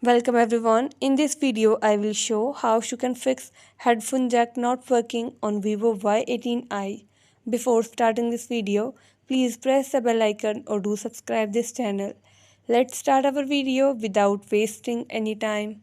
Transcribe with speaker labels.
Speaker 1: Welcome everyone. In this video, I will show how you can fix headphone jack not working on Vivo Y18i. Before starting this video, please press the bell icon or do subscribe this channel. Let's start our video without wasting any time.